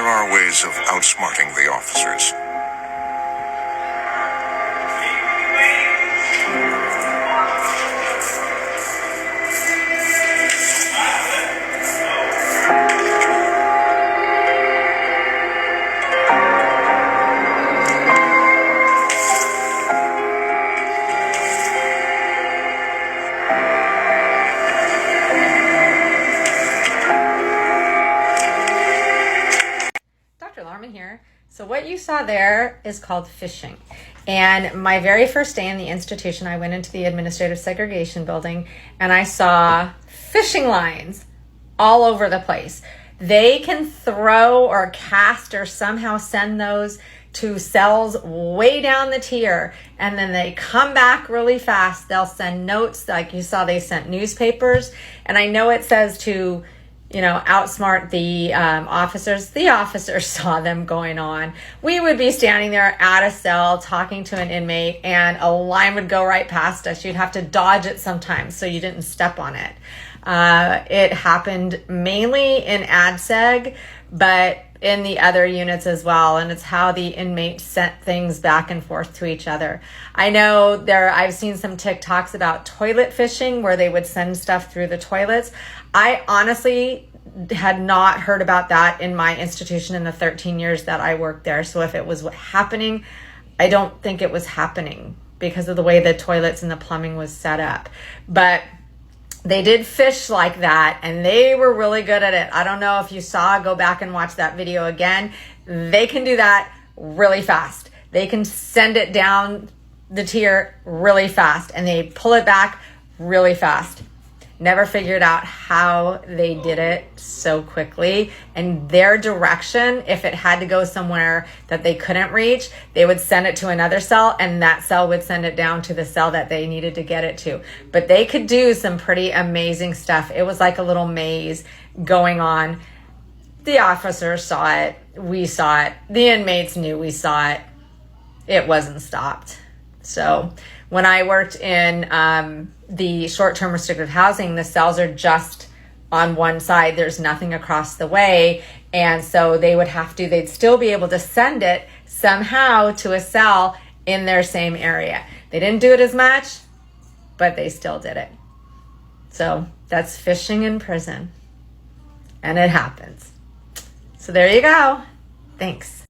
there are ways of outsmarting the officers. Dr. Larman here. So what you saw there is called phishing. And my very first day in the institution, I went into the administrative segregation building and I saw phishing lines all over the place. They can throw or cast or somehow send those to cells way down the tier, and then they come back really fast. They'll send notes, like you saw they sent newspapers, and I know it says to outsmart the officers. The officers saw them going on. We would be standing there at a cell talking to an inmate and a line would go right past us. You'd have to dodge it sometimes so you didn't step on it. It happened mainly in ADSEG, but in the other units as well. And it's how the inmates sent things back and forth to each other. I know I've seen some TikToks about toilet phishing where they would send stuff through the toilets. I honestly had not heard about that in my institution in the 13 years that I worked there. So if it was happening, I don't think it was happening because of the way the toilets and the plumbing was set up. But they did fish like that and they were really good at it. I don't know if you saw, go back and watch that video again. They can do that really fast. They can send it down the tier really fast and they pull it back really fast. Never figured out how they did it so quickly, and their direction, if it had to go somewhere that they couldn't reach, they would send it to another cell and that cell would send it down to the cell that they needed to get it to. But they could do some pretty amazing stuff. It was like a little maze going on. The officers saw it. We saw it. The inmates knew we saw it. It wasn't stopped. So when I worked in the short-term restricted housing, the cells are just on one side. There's nothing across the way. And so they'd still be able to send it somehow to a cell in their same area. They didn't do it as much, but they still did it. So that's phishing in prison. And it happens. So there you go. Thanks.